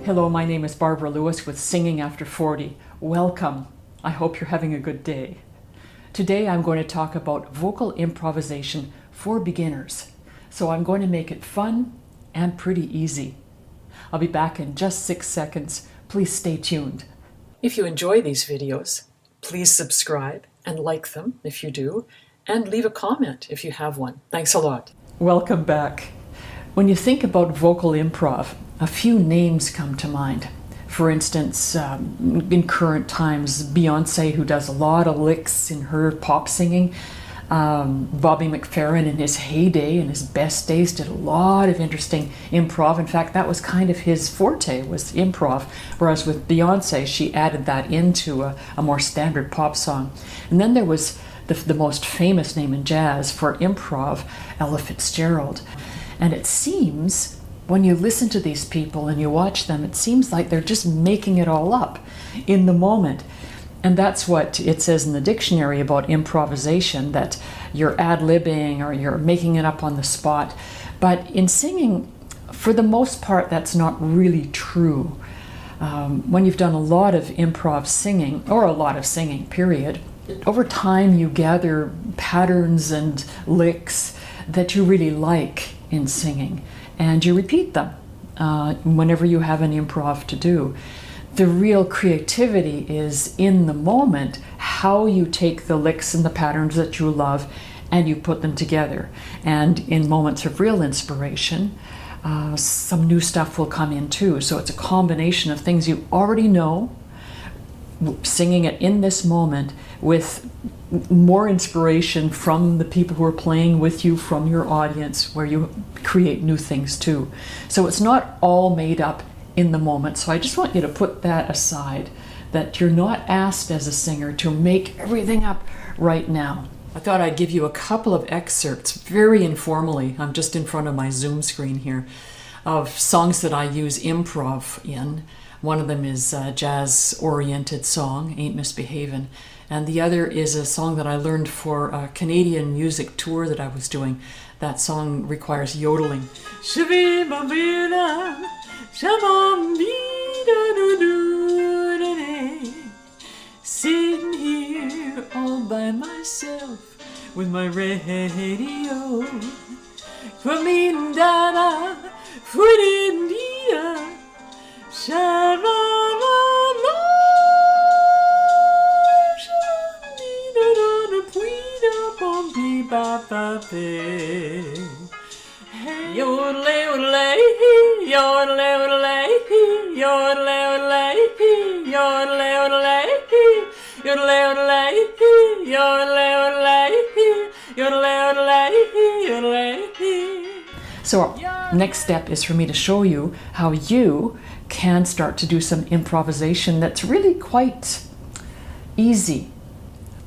Hello, my name is Barbara Lewis with Singing After 40. Welcome. I hope you're having a good day. Today I'm going to talk about vocal improvisation for beginners. So I'm going to make it fun and pretty easy. I'll be back in just 6 seconds. Please stay tuned. If you enjoy these videos, please subscribe and like them if you do, and leave a comment if you have one. Thanks a lot. Welcome back. When you think about vocal improv, a few names come to mind. For instance, in current times, Beyonce, who does a lot of licks in her pop singing. Bobby McFerrin in his heyday, in his best days, did a lot of interesting improv. In fact, that was kind of his forte, was improv. Whereas with Beyonce, she added that into a more standard pop song. And then there was the most famous name in jazz for improv, Ella Fitzgerald. And it seems, when you listen to these people and you watch them, it seems like they're just making it all up in the moment. And that's what it says in the dictionary about improvisation, that you're ad-libbing or you're making it up on the spot. But in singing, for the most part, that's not really true. When you've done a lot of improv singing, or a lot of singing, period, over time you gather patterns and licks that you really like in singing, and you repeat them whenever you have an improv to do. The real creativity is in the moment, how you take the licks and the patterns that you love and you put them together. And in moments of real inspiration, some new stuff will come in too. So it's a combination of things you already know, singing it in this moment with more inspiration from the people who are playing with you, from your audience, where you create new things too. So it's not all made up in the moment. So I just want you to put that aside, that you're not asked as a singer to make everything up right now. I thought I'd give you a couple of excerpts, very informally, I'm just in front of my Zoom screen here, of songs that I use improv in. One of them is a jazz-oriented song, Ain't Misbehavin', and the other is a song that I learned for a Canadian music tour that I was doing. That song requires yodeling. Sitting here all by myself with my radio. So next step is for me to show you how you can start to do some improvisation that's really quite easy.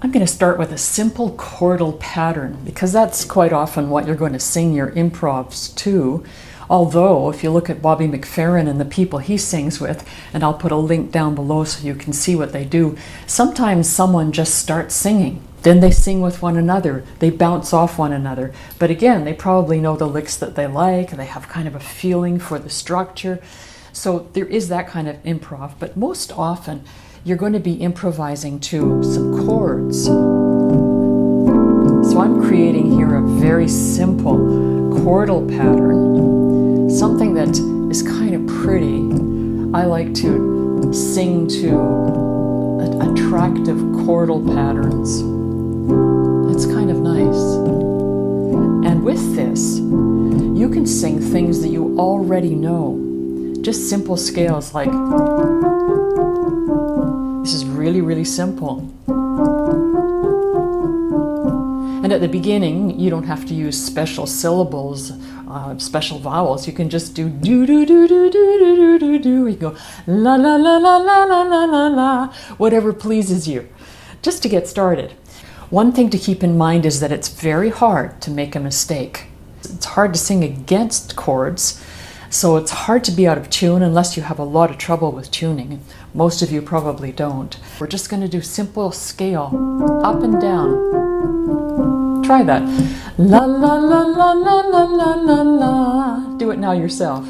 I'm going to start with a simple chordal pattern, because that's quite often what you're going to sing your improvs to. Although, if you look at Bobby McFerrin and the people he sings with, and I'll put a link down below so you can see what they do, sometimes someone just starts singing. Then they sing with one another. They bounce off one another. But again, they probably know the licks that they like. They have kind of a feeling for the structure. So there is that kind of improv. But most often, you're going to be improvising to some chords. So I'm creating here a very simple chordal pattern, something that is kind of pretty. I like to sing to attractive chordal patterns. It's kind of nice. And with this, you can sing things that you already know. Just simple scales like, this is really, really simple. And at the beginning, you don't have to use special syllables, special vowels. You can just do do do do do do do do do. You go la la la la la la la la la, whatever pleases you, just to get started. One thing to keep in mind is that it's very hard to make a mistake. It's hard to sing against chords, so it's hard to be out of tune unless you have a lot of trouble with tuning. Most of you probably don't. We're just going to do simple scale, up and down. Try that. La la la la la la la la la. Do it now yourself.